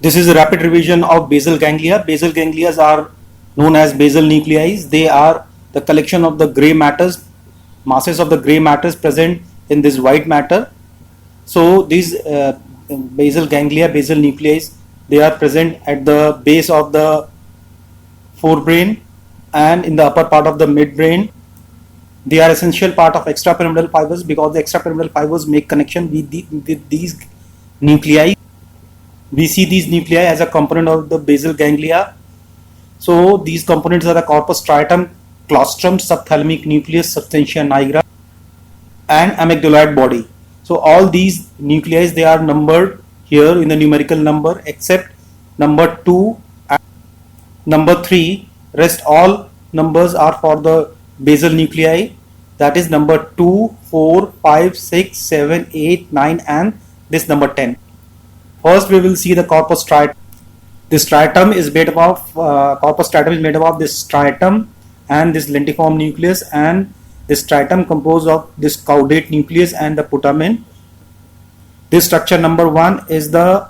This is a rapid revision of basal ganglia. Basal ganglia are known as basal nuclei. They are the collection of the gray matters, masses of the gray matters present in this white matter. So these basal ganglia, basal nuclei, they are present at the base of the forebrain and in the upper part of the midbrain. They are essential part of extrapyramidal fibers because the extrapyramidal fibers make connection with these nuclei. We see these nuclei as a component of the basal ganglia. So these components are the corpus striatum, claustrum, subthalamic nucleus, substantia nigra, and amygdaloid body. So all these nuclei, they are numbered here in the numerical number except number 2 and number 3. Rest all numbers are for the basal nuclei, that is number 2, 4, 5, 6, 7, 8, 9 and this number 10. First we will see the corpus striatum. This striatum is made up of corpus striatum is made up of this striatum and this lentiform nucleus, and this striatum composed of this caudate nucleus and the putamen. This structure number 1 is the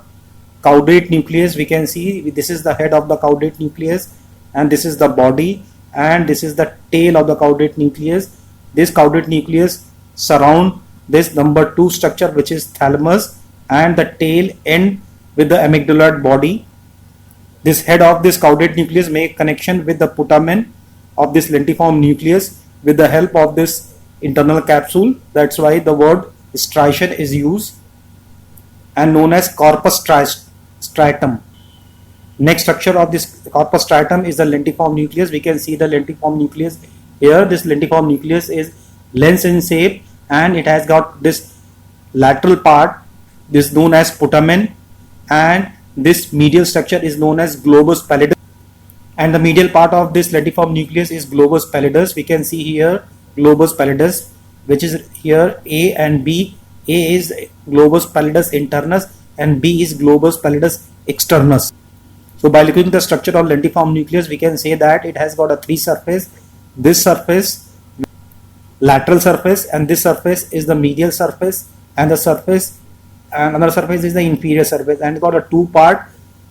caudate nucleus. We can see this is the head of the caudate nucleus and this is the body and this is the tail of the caudate nucleus. This caudate nucleus surround this number 2 structure, which is thalamus, and the tail end with the amygdaloid body. This head of this caudate nucleus make connection with the putamen of this lentiform nucleus with the help of this internal capsule. That's why the word striation is used and known as corpus striatum. Next structure of this corpus striatum is the lentiform nucleus. We can see the lentiform nucleus here. This lentiform nucleus is lens in shape and it has got this lateral part, this known as putamen, and this medial structure is known as globus pallidus, and the medial part of this lentiform nucleus is globus pallidus. We can see here globus pallidus, which is here A and B. A is globus pallidus internus and B is globus pallidus externus. So by looking at the structure of lentiform nucleus, we can say that it has got a 3 surface. This surface, lateral surface, and this surface is the medial surface, and the surface and another surface is the inferior surface, and it got a 2 part.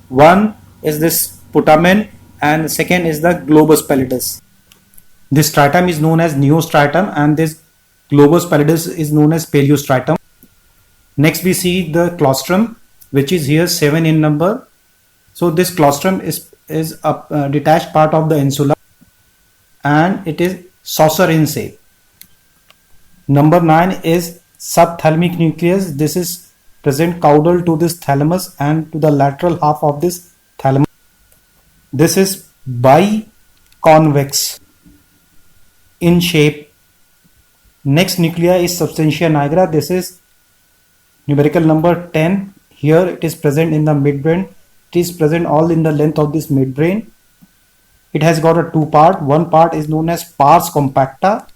One is this putamen and the second is the globus pallidus. This striatum is known as neostriatum and this globus pallidus is known as periostriatum. Next we see the claustrum, which is here 7 in number. So this claustrum is a detached part of the insula and it is saucer in shape. Number 9 is subthalamic nucleus. This is present caudal to this thalamus and to the lateral half of this thalamus. This is biconvex in shape. Next nuclei is substantia nigra. This is numerical number 10. Here it is present in the midbrain. It is present all in the length of this midbrain. It has got a 2 part. One part is known as pars compacta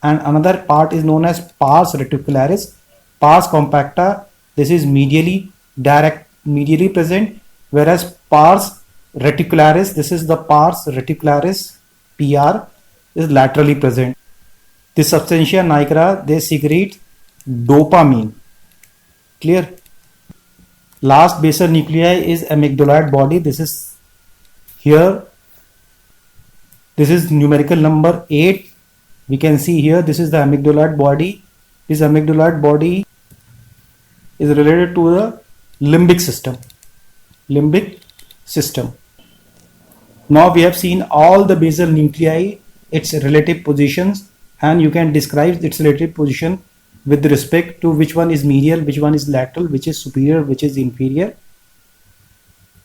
and another part is known as pars reticularis. Pars compacta, this is medially present, whereas pars reticularis, this is the pars reticularis PR, is laterally present. The substantia nigra, they secrete dopamine. Clear? Last basal nuclei is amygdaloid body. This is here. This is numerical number 8. We can see here this is the amygdaloid body. This amygdaloid body is related to the limbic system. Now we have seen all the basal nuclei, its relative positions, and you can describe its relative position with respect to which one is medial, which one is lateral, which is superior, which is inferior.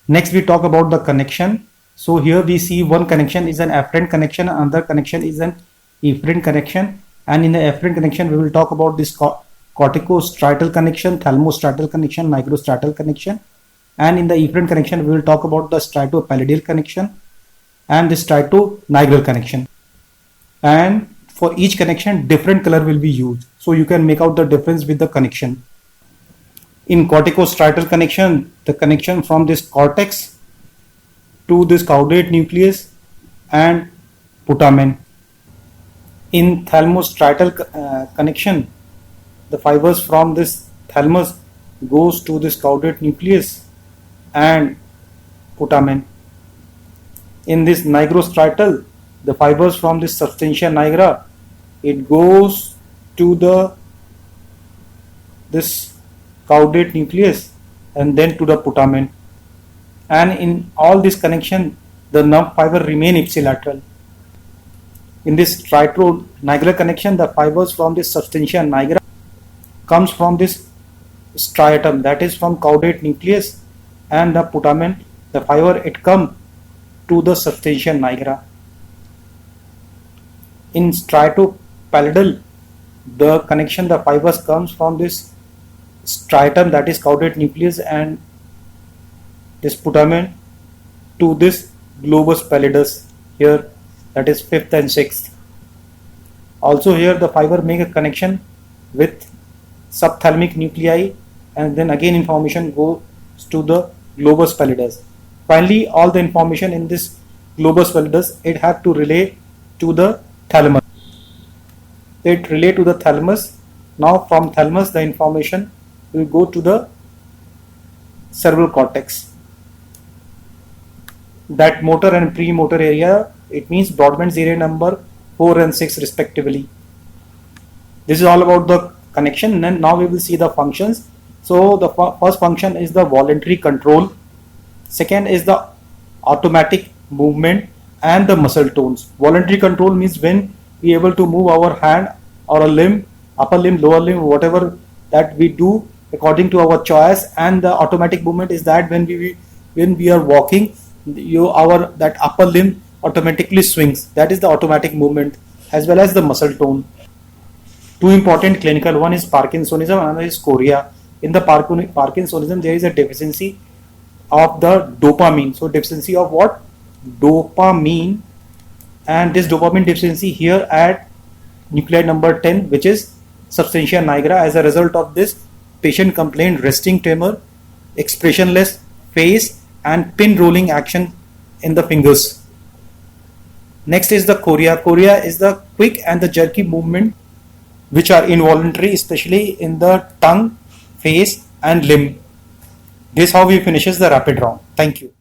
Next we talk about the connection. So here we see one connection is an afferent connection, another connection is an efferent connection, and in the afferent connection we will talk about this corticostriatal connection, thalamostriatal connection, nigrostriatal connection, and in the efferent connection we will talk about the striatopallidal connection and the striatonigral connection. And for each connection different color will be used, so you can make out the difference with the connection. In corticostriatal connection, the connection from this cortex to this caudate nucleus and putamen. In thalamostriatal connection, the fibers from this thalamus goes to this caudate nucleus and putamen. In this nigrostriatal, the fibers from this substantia nigra, it goes to this caudate nucleus and then to the putamen. And in all this connection, the nerve fiber remain ipsilateral. In this striato-nigral connection, the fibers from this substantia nigra comes from this striatum, that is from caudate nucleus, and the putamen, the fiber, it come to the substantia nigra. In striatopallidal, the connection, the fibers comes from this striatum, that is caudate nucleus, and this putamen to this globus pallidus here, that is 5th and 6th. Also here the fiber make a connection with subthalamic nuclei, and then again information goes to the globus pallidus. Finally, all the information in this globus pallidus, it have to relay to the thalamus. It relay to the thalamus. Now from thalamus the information will go to the cerebral cortex. That motor and premotor area, it means Brodmann's area number 4 and 6 respectively. This is all about the connection, and now we will see the functions. So the first function is the voluntary control, second is the automatic movement and the muscle tones. Voluntary control means when we are able to move our hand or a limb, upper limb, lower limb, whatever that we do according to our choice, and the automatic movement is that when we are walking, that upper limb automatically swings. That is the automatic movement, as well as the muscle tone. Two important clinical, one is Parkinsonism, another is chorea. In the Parkinsonism, there is a deficiency of the dopamine. So deficiency of what? Dopamine. And this dopamine deficiency here at nuclei number 10, which is substantia nigra. As a result of this, patient complained resting tremor, expressionless face, and pin rolling action in the fingers. Next is the chorea. Chorea is the quick and the jerky movement which are involuntary, especially in the tongue, face and limb. This is how we finishes the rapid round. Thank you.